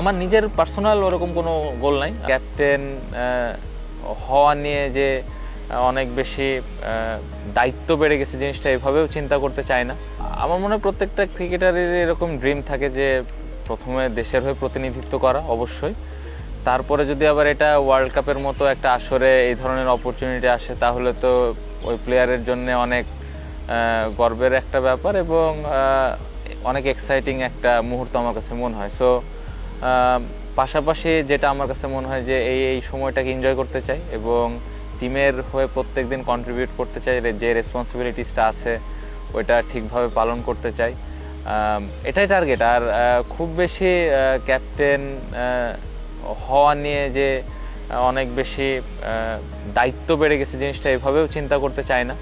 আমার নিজের পার্সোনাল ওরকম কোনো গোল নাই। ক্যাপ্টেন হওয়া নিয়ে যে অনেক বেশি দায়িত্ব বেড়ে গেছে জিনিসটা এভাবেও চিন্তা করতে চায় না। আমার মনে হয় প্রত্যেকটা ক্রিকেটারের এরকম ড্রিম থাকে যে প্রথমে দেশের হয়ে প্রতিনিধিত্ব করা অবশ্যই, তারপরে যদি আবার এটা ওয়ার্ল্ড কাপের মতো একটা আসরে এই ধরনের অপরচুনিটি আসে তাহলে তো ওই প্লেয়ারের জন্য অনেক গর্বের একটা ব্যাপার এবং অনেক এক্সাইটিং একটা মুহূর্ত আমার কাছে মনে হয়। সো পাশাপাশি যেটা আমার কাছে মনে হয় যে এই সময়টাকে এনজয় করতে চাই এবং টিমের হয়ে প্রত্যেক দিন কন্ট্রিবিউট করতে চাই, যে রেসপন্সিবিলিটিসটা আছে ওইটা ঠিকভাবে পালন করতে চাই, এটাই টার্গেট। আর খুব বেশি ক্যাপ্টেন হওয়া নিয়ে যে অনেক বেশি দায়িত্ব বেড়ে গেছে জিনিসটা এভাবেও চিন্তা করতে চায় না।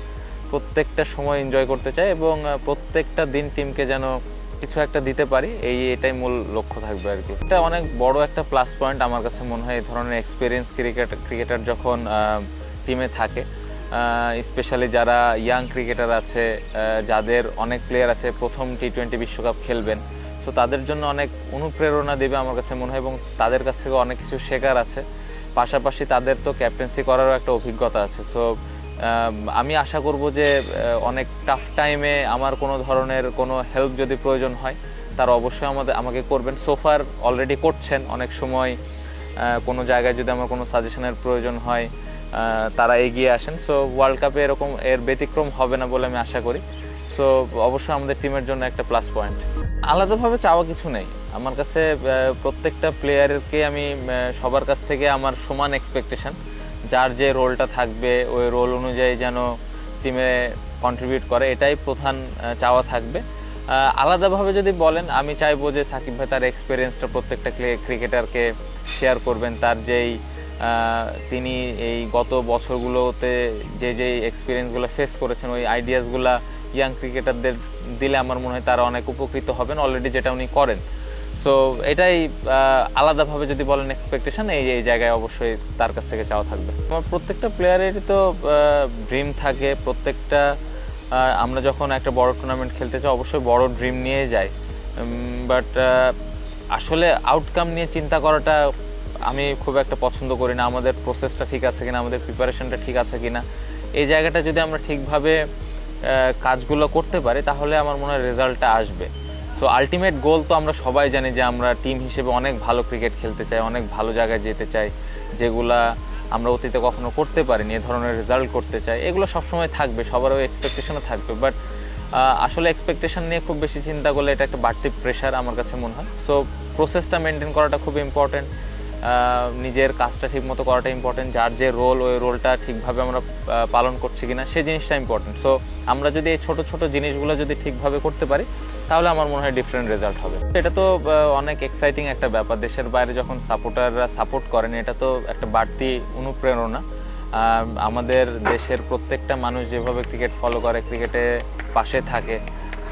প্রত্যেকটা সময় এনজয় করতে চাই এবং প্রত্যেকটা দিন টিমকে যেন কিছু একটা দিতে পারি, এটাই মূল লক্ষ্য থাকবে আর কি। এটা অনেক বড় একটা প্লাস পয়েন্ট আমার কাছে মনে হয় এই ধরনের এক্সপিরিয়েন্স ক্রিকেটার যখন টিমে থাকে, স্পেশালি যারা ইয়াং ক্রিকেটার আছে, যাদের অনেক প্লেয়ার আছে প্রথম টি-20 বিশ্বকাপ খেলবেন, সো তাদের জন্য অনেক অনুপ্রেরণা দেবে আমার কাছে মনে হয় এবং তাদের কাছ থেকে অনেক কিছু শেখার আছে। পাশাপাশি তাদের তো ক্যাপ্টেন্সি করারও একটা অভিজ্ঞতা আছে। সো আমি আশা করব যে অনেক টাফ টাইমে আমার কোনো ধরনের কোনো হেল্প যদি প্রয়োজন হয় তারা অবশ্যই আমাকে করবেন। সোফার অলরেডি করছেন, অনেক সময় কোনো জায়গায় যদি আমার কোনো সাজেশনের প্রয়োজন হয় তারা এগিয়ে আসেন। সো ওয়ার্ল্ড কাপে এরকম এর ব্যতিক্রম হবে না বলে আমি আশা করি। সো অবশ্যই আমাদের টিমের জন্য একটা প্লাস পয়েন্ট। আলাদাভাবে চাওয়া কিছু নেই আমার কাছে। প্রত্যেকটা প্লেয়ারকে আমি সবার কাছ থেকে আমার সমান এক্সপেকটেশন, যার যে রোলটা থাকবে ওই রোল অনুযায়ী যেন টিমে কন্ট্রিবিউট করে, এটাই প্রধান চাওয়া থাকবে। আলাদাভাবে যদি বলেন, আমি চাইবো যে সাকিব ভাই তার এক্সপিরিয়েন্সটা প্রত্যেকটা ক্রিকেটারকে শেয়ার করবেন। তার যেই তিনি এই গত বছরগুলোতে যে এক্সপিরিয়েন্সগুলো ফেস করেছেন ওই আইডিয়াসগুলো ইয়াং ক্রিকেটারদের দিলে আমার মনে হয় তারা অনেক উপকৃত হবেন, অলরেডি যেটা উনি করেন। সো এটাই আলাদাভাবে যদি বলেন এক্সপেকটেশন, এই জায়গায় অবশ্যই তার কাছ থেকে চাওয়া থাকবে। আমার প্রত্যেকটা প্লেয়ারেরই তো ড্রিম থাকে। প্রত্যেকটা আমরা যখন একটা বড় টুর্নামেন্ট খেলতে চাই অবশ্যই বড় ড্রিম নিয়ে যাই, বাট আসলে আউটকাম নিয়ে চিন্তা করাটা আমি খুব একটা পছন্দ করি না। আমাদের প্রসেসটা ঠিক আছে কিনা, আমাদের প্রিপারেশনটা ঠিক আছে কিনা, এই জায়গাটা যদি আমরা ঠিকভাবে কাজগুলো করতে পারি তাহলে আমার মনে হয় রেজাল্টটা আসবে। সো আলটিমেট গোল তো আমরা সবাই জানি যে আমরা টিম হিসেবে অনেক ভালো ক্রিকেট খেলতে চাই, অনেক ভালো জায়গায় যেতে চাই, যেগুলা আমরা অতীতে কখনো করতে পারিনি, এ ধরনের রেজাল্ট করতে চাই। এগুলো সবসময় থাকবে, সবারও এক্সপেকটেশনও থাকবে, বাট আসলে এক্সপেকটেশন নিয়ে খুব বেশি চিন্তা করলে এটা একটা বাড়তি প্রেশার আমার কাছে মনে হয়। সো প্রসেসটা মেনটেন করাটা খুব ইম্পর্টেন্ট, নিজের কাজটা ঠিকমতো করাটা ইম্পর্টেন্ট, যার যে রোল ওই রোলটা ঠিকভাবে আমরা পালন করছি কিনা সেই জিনিসটা ইম্পর্টেন্ট। সো আমরা যদি এই ছোট ছোট জিনিসগুলো যদি ঠিকভাবে করতে পারি তাহলে আমার মনে হয় ডিফারেন্ট রেজাল্ট হবে। এটা তো অনেক এক্সাইটিং একটা ব্যাপার। দেশের বাইরে যখন সাপোর্টাররা সাপোর্ট করেন এটা তো একটা বাড়তি অনুপ্রেরণা। আমাদের দেশের প্রত্যেকটা মানুষ যেভাবে ক্রিকেট ফলো করে, ক্রিকেটে পাশে থাকে,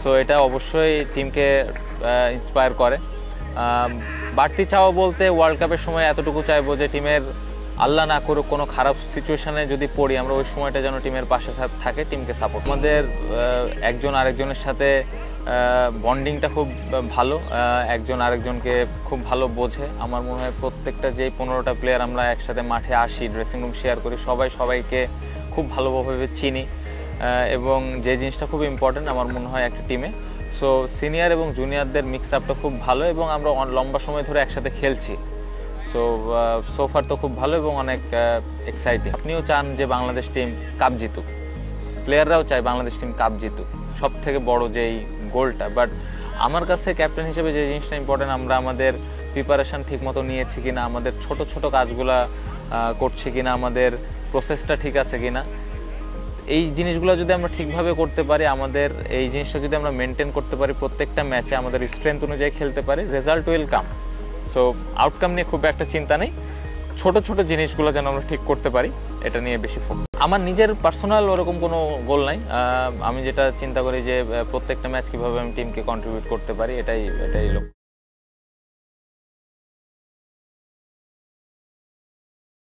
সো এটা অবশ্যই টিমকে ইন্সপায়ার করে। বাড়তি চাওয়া বলতে ওয়ার্ল্ড কাপের সময় এতটুকু চাইবো যে টিমের আল্লাহ না করুক কোনো খারাপ সিচুয়েশনে যদি পড়ি আমরা ওই সময়টা যেন টিমের পাশে থাকে, টিমকে সাপোর্ট। আমাদের একজন আরেকজনের সাথে বন্ডিংটা খুব ভালো, একজন আরেকজনকে খুব ভালো বোঝে। আমার মনে হয় প্রত্যেকটা যেই 15টা প্লেয়ার আমরা একসাথে মাঠে আসি, ড্রেসিং রুম শেয়ার করি, সবাইকে খুব ভালোভাবে চিনি এবং যে জিনিসটা খুব ইম্পর্টেন্ট আমার মনে হয় একটা টিমে। সো সিনিয়র এবং জুনিয়রদের মিক্স আপটা খুব ভালো এবং আমরা লম্বা সময় ধরে একসাথে খেলছি। সো সোফার তো খুব ভালো এবং অনেক এক্সাইটিং। আপনিও চান যে বাংলাদেশ টিম কাপ জিতুক, প্লেয়াররাও চায় বাংলাদেশ টিম কাপ জিতুক, সব থেকে বড় যেই গোলটা। বাট আমার কাছে ক্যাপ্টেন হিসেবে যে জিনিসটা ইম্পর্টেন্ট, আমরা আমাদের প্রিপারেশন ঠিক মতো নিয়েছি কিনা, আমাদের ছোট ছোট কাজগুলা করছি কিনা, আমাদের প্রসেসটা ঠিক আছে কিনা, এই জিনিসগুলো যদি আমরা ঠিকভাবে করতে পারি, আমাদের এই জিনিসটা যদি আমরা মেনটেন করতে পারি, প্রত্যেকটা ম্যাচে আমাদের স্ট্রেংথ অনুযায়ী খেলতে পারি, result will come. So outcome নিয়ে খুব একটা চিন্তা নেই, ছোট ছোট জিনিসগুলো যেন আমরা ঠিক করতে পারি এটা নিয়ে বেশি ফোকাস। আমার নিজের পার্সোনাল ওরকম কোনো গোল নাই। আমি যেটা চিন্তা করি যে প্রত্যেকটা ম্যাচ কীভাবে আমি টিমকে কন্ট্রিবিউট করতে পারি, এটাই লক্ষ্য।